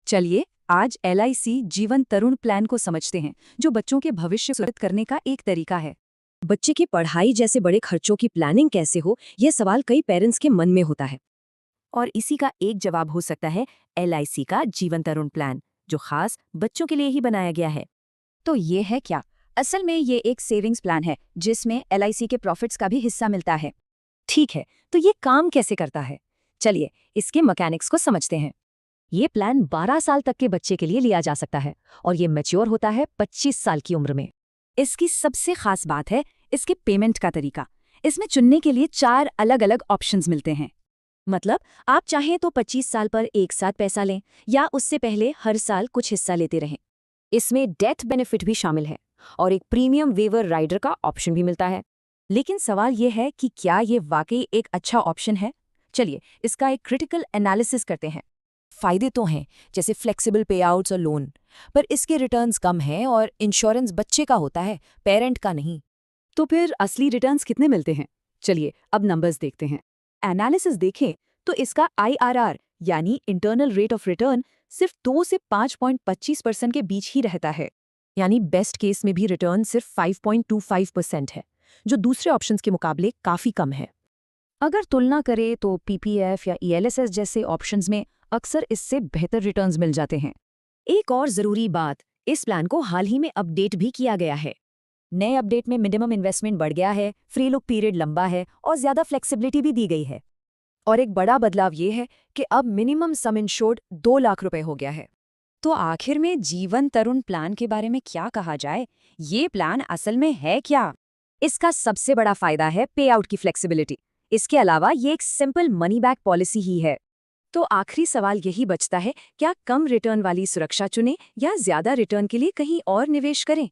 चलिए आज LIC जीवन तरुण प्लान को समझते हैं, जो बच्चों के भविष्य सुरक्षित करने का एक तरीका है। बच्चे की पढ़ाई जैसे बड़े खर्चों की प्लानिंग कैसे हो, यह सवाल कई पेरेंट्स के मन में होता है। और इसी का एक जवाब हो सकता है LIC का जीवन तरुण प्लान, जो खास बच्चों के लिए ही बनाया गया है। तो ये है क्या? असल में ये एक सेविंग्स प्लान है जिसमें LIC के प्रॉफिट्स का भी हिस्सा मिलता है। ठीक है, तो ये काम कैसे करता है? चलिए इसके मैकेनिक्स को समझते हैं। ये प्लान 12 साल तक के बच्चे के लिए लिया जा सकता है और ये मैच्योर होता है 25 साल की उम्र में। इसकी सबसे खास बात है इसके पेमेंट का तरीका। इसमें चुनने के लिए 4 अलग-अलग ऑप्शंस मिलते हैं। मतलब आप चाहें तो 25 साल पर एक साथ पैसा लें या उससे पहले हर साल कुछ हिस्सा लेते रहें। इसमें डेथ बेनिफिट भी शामिल है और एक प्रीमियम वेवर राइडर का ऑप्शन भी मिलता है। लेकिन सवाल ये है कि क्या ये वाकई एक अच्छा ऑप्शन है? चलिए इसका एक क्रिटिकल एनालिसिस करते हैं। फायदे तो हैं, जैसे फ्लेक्सिबल पेआउट्स और लोन, पर इसके रिटर्न्स कम हैं और इंश्योरेंस बच्चे का होता है, पेरेंट का नहीं। तो फिर असली रिटर्न्स कितने मिलते हैं? चलिए अब नंबर्स देखते हैं। एनालिसिस देखें तो इसका IRR यानी इंटरनल रेट ऑफ रिटर्न सिर्फ 2 से 5.25% के बीच ही रहता है। यानी बेस्ट केस में भी रिटर्न सिर्फ 5.25% है, जो दूसरे ऑप्शंस के मुकाबले काफ़ी कम है। अगर तुलना करें तो PPF या ELSS जैसे ऑप्शंस में अक्सर इससे बेहतर रिटर्न्स मिल जाते हैं। एक और जरूरी बात, इस प्लान को हाल ही में अपडेट भी किया गया है। नए अपडेट में मिनिमम इन्वेस्टमेंट बढ़ गया है, फ्री लुक पीरियड लंबा है और ज्यादा फ्लेक्सिबिलिटी भी दी गई है। और एक बड़ा बदलाव ये है कि अब मिनिमम सम इंश्योर्ड 2 लाख रुपए हो गया है। तो आखिर में जीवन तरुण प्लान के बारे में क्या कहा जाए? ये प्लान असल में है क्या? इसका सबसे बड़ा फायदा है पे आउट की फ्लेक्सिबिलिटी। इसके अलावा ये एक सिंपल मनी बैक पॉलिसी ही है। तो आखिरी सवाल यही बचता है, क्या कम रिटर्न वाली सुरक्षा चुनें या ज्यादा रिटर्न के लिए कहीं और निवेश करें?